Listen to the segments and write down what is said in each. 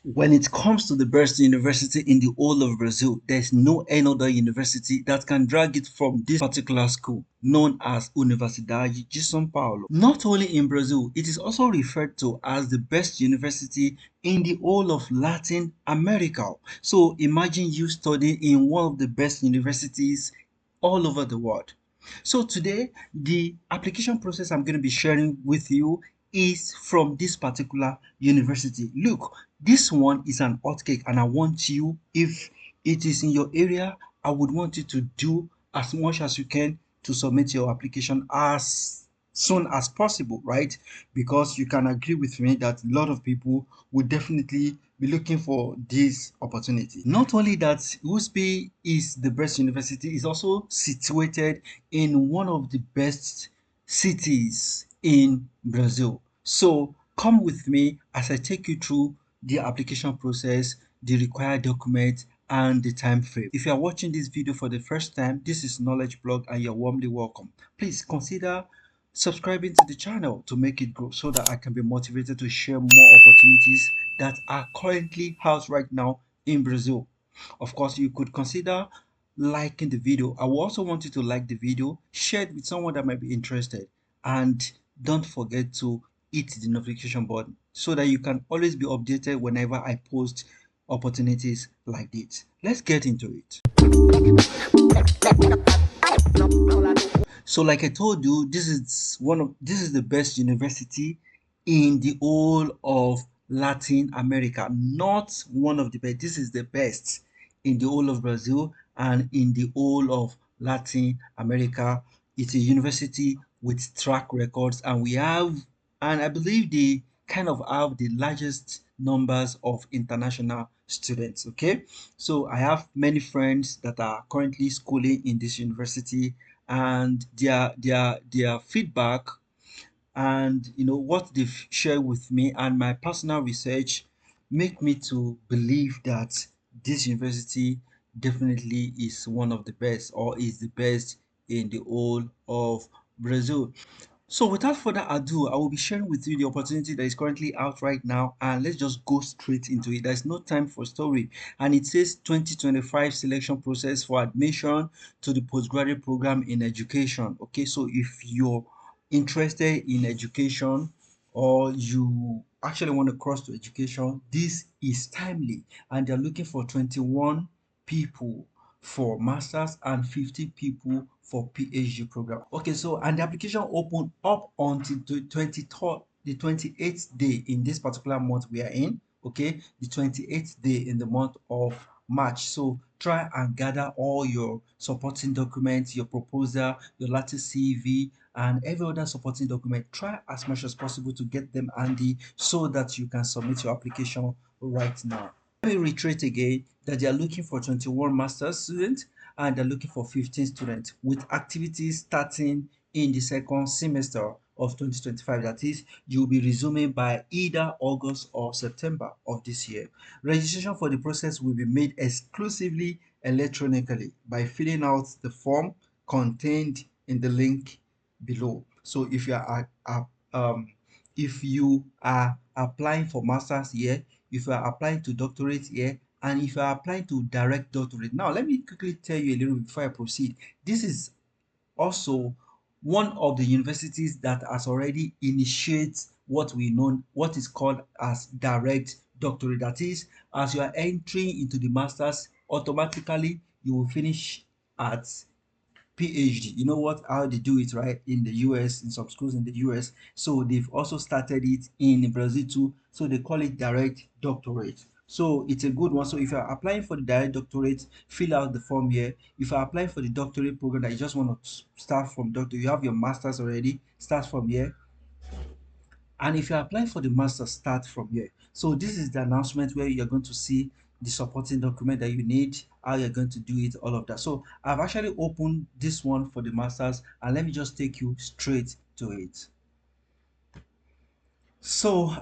When it comes to the best university in the whole of Brazil, there's no another university that can drag it from this particular school known as Universidade de São Paulo. Not only in Brazil, it is also referred to as the best university in the whole of Latin America. So imagine you studying in one of the best universities all over the world. So today, the application process I'm going to be sharing with you is from this particular university. Look, this one is an hot cake, and I want you, if it is in your area, I would want you to do as much as you can to submit your application as soon as possible, right? Because you can agree with me that a lot of people would definitely be looking for this opportunity. Not only that, USP is the best university, is also situated in one of the best cities in Brazil. So come with me as I take you through the application process, the required documents, and the time frame. If you are watching this video for the first time, this is Knowledge Blog and you're warmly welcome. Please consider subscribing to the channel to make it grow so that I can be motivated to share more opportunities that are currently housed right now in Brazil. Of course, you could consider liking the video. I will also want you to like the video, share it with someone that might be interested, and don't forget to hit the notification button so that you can always be updated whenever I post opportunities like this. Let's get into it. So like I told you, this is the best university in the whole of Latin America. Not one of the best. This is the best in the whole of Brazil and in the whole of Latin America. It's a university with track records, and I believe they kind of have the largest numbers of international students. Okay, so I have many friends that are currently schooling in this university, and their feedback and what they've shared with me and my personal research make me to believe that this university definitely is one of the best, or is the best in the whole of Brazil. So without further ado, I will be sharing with you the opportunity that is currently out right now, and let's just go straight into it. There's no time for story. And it says 2025 selection process for admission to the postgraduate program in education. Okay, so if you're interested in education, or you actually want to cross to education, this is timely, and they're looking for 21 people for masters and 50 people for PhD program. Okay, so and the application open up until the 23rd, the 28th day in this particular month we are in. Okay, the 28th day in the month of March. So try and gather all your supporting documents, your proposal, your latest CV, and every other supporting document. Try as much as possible to get them handy so that you can submit your application right now. Let me reiterate again that they are looking for 21 master's students and they're looking for 15 students, with activities starting in the second semester of 2025. That is, you'll be resuming by either August or September of this year. Registration for the process will be made exclusively electronically by filling out the form contained in the link below. So if you are applying for masters here, if you are applying to doctorate here, and if you are applying to direct doctorate. Now let me quickly tell you a little bit before I proceed. This is also one of the universities that has already initiated what is called as direct doctorate. That is, as you are entering into the masters, automatically you will finish at PhD. You know what, how they do it, right? In the US, in some schools in the US. So they've also started it in Brazil too. So they call it direct doctorate. So it's a good one. So if you're applying for the direct doctorate, fill out the form here. If you're applying for the doctorate program that you just want to start from doctor, you have your masters already, start from here. And if you're applying for the master, start from here. So this is the announcement where you're going to see the supporting document that you need, how you're going to do it, all of that. So I've actually opened this one for the masters, and let me just take you straight to it. So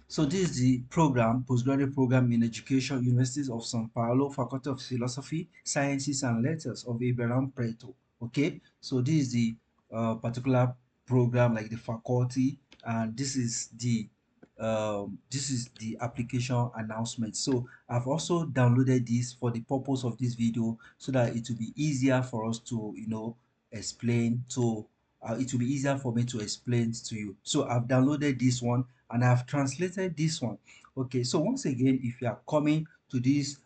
so this is the program, postgraduate program in education, Universities of São Paulo, Faculty of Philosophy, Sciences and Letters of Abraham Preto. Okay, so this is the particular program, like the faculty, and this is the this is the application announcement. So I've also downloaded this for the purpose of this video so that it will be easier for us to explain to it will be easier for me to explain to you. So I've downloaded this one and I've translated this one. Okay, so once again, if you are coming to this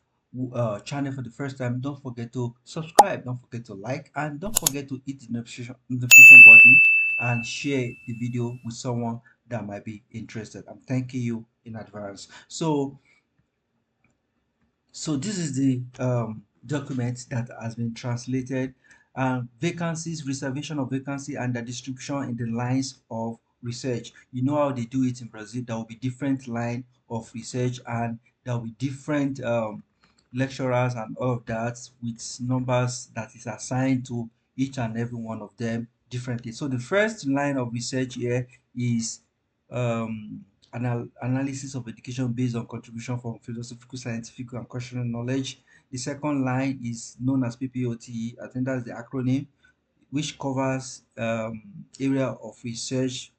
channel for the first time, don't forget to subscribe, don't forget to like, and don't forget to hit the notification button and share the video with someone that might be interested. I'm thanking you in advance. So this is the document that has been translated. Vacancies, reservation of vacancy, and the distribution in the lines of research. You know how they do it in Brazil. There will be different line of research, and there will be different lecturers and all of that with numbers that is assigned to each and every one of them differently. So the first line of research here is um, analysis of education based on contribution from philosophical, scientific, and cultural knowledge. The second line is known as PPOT. I think that's the acronym, which covers area of research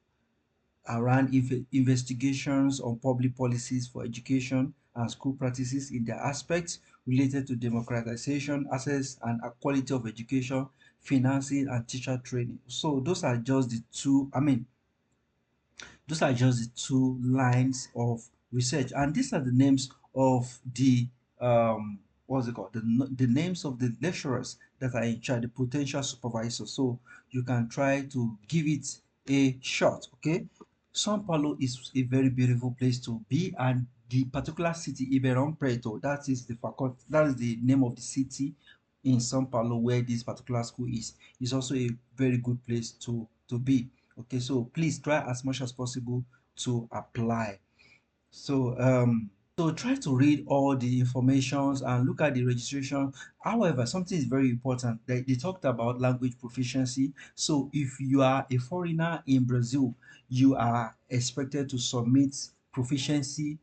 around investigations on public policies for education and school practices in their aspects related to democratization, access, and quality of education, financing, and teacher training. So those are just the two. Those are just the two lines of research, and these are the names of the what's it called, the names of the lecturers that are in charge, the potential supervisors. So you can try to give it a shot. Okay, Sao Paulo is a very beautiful place to be, and the particular city, Iberon Preto, that is the faculty, that is the name of the city in Sao Paulo where this particular school is also a very good place to be. Okay, so please try as much as possible to apply. So try to read all the informations and look at the registration. However, something is very important. They talked about language proficiency. So if you are a foreigner in Brazil, you are expected to submit proficiency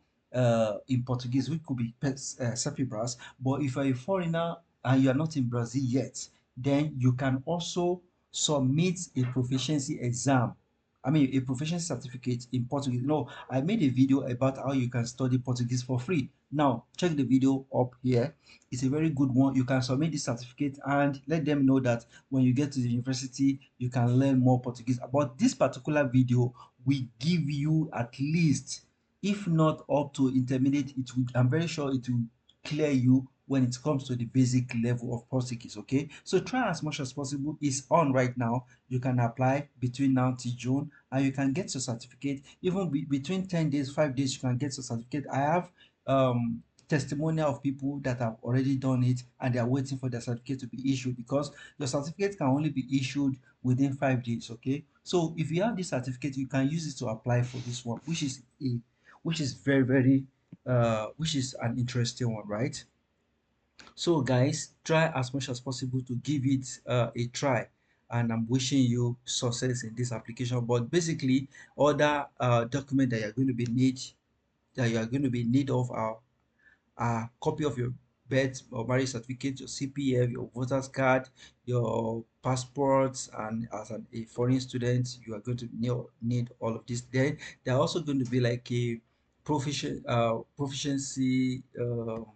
in Portuguese, which could be Cepibras. But if you're a foreigner and you are not in Brazil yet, then you can also submit a proficiency exam. I mean, a proficiency certificate in Portuguese. No, I made a video about how you can study Portuguese for free. Now, check the video up here. It's a very good one. You can submit this certificate and let them know that when you get to the university, you can learn more Portuguese. About this particular video, we give you at least, if not up to intermediate, it will, I'm very sure it will clear you when it comes to the basic level of Portuguese. Okay, so try as much as possible. It's on right now. You can apply between now till June and you can get your certificate. Even between 10 days, 5 days, you can get your certificate. I have testimonial of people that have already done it and they are waiting for their certificate to be issued, because your certificate can only be issued within 5 days. Okay, so if you have this certificate, you can use it to apply for this one, which is very which is an interesting one, right? So guys, try as much as possible to give it a try, and I'm wishing you success in this application. But basically, other document that you're going to be need of are a copy of your birth or marriage certificate, your CPF, your voter's card, your passports, and as a foreign student, you are going to need all of this. Then there are also going to be like a proficiency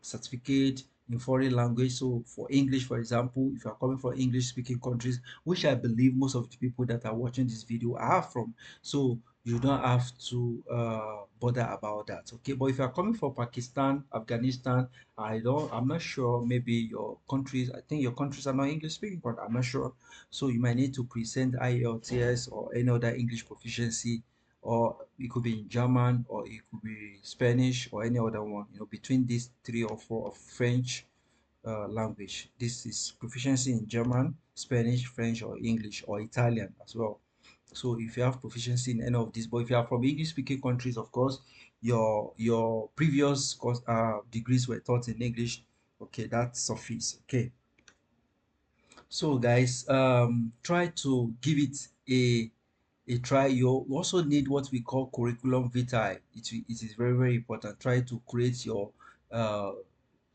certificate in foreign language. So for English, for example, if you are coming from English speaking countries, which I believe most of the people that are watching this video are from, so you don't have to bother about that. Okay, but if you are coming from Pakistan, Afghanistan, I'm not sure, maybe your countries, I think your countries are not English speaking, but I'm not sure, so you might need to present IELTS or any other English proficiency, or it could be in German, or it could be Spanish, or any other one, between these three or four, of French language. This is proficiency in German, Spanish, French, or English, or Italian as well. So if you have proficiency in any of these, but if you are from English speaking countries, of course, your previous course degrees were taught in English. Okay, that suffice. Okay, so guys, try to give it a try. You also need what we call curriculum vitae. It is very important. Try to create your uh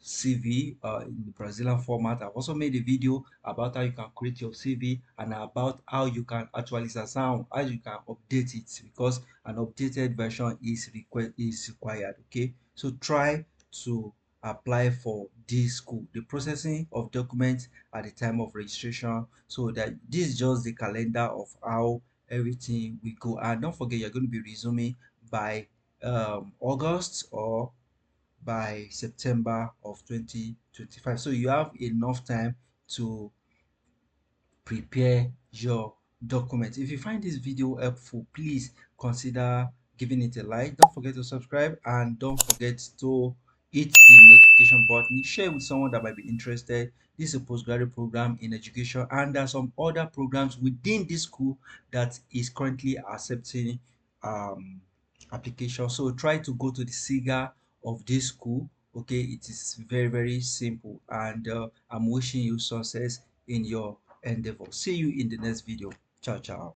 CV in the Brazilian format. I've also made a video about how you can create your CV and about how you can actually sound, how you can update it, because an updated version is required. Okay, so try to apply for this school. The processing of documents at the time of registration, so that this is just the calendar of how everything will go. And don't forget, you're going to be resuming by August or by September of 2025. So you have enough time to prepare your document. If you find this video helpful, please consider giving it a like. Don't forget to subscribe and don't forget to hit the notification button. Share with someone that might be interested. This is a postgraduate program in education, and there are some other programs within this school that is currently accepting um application. So try to go to the SIGA of this school. Okay, it is very, very simple, and I'm wishing you success in your endeavor. See you in the next video. Ciao, ciao.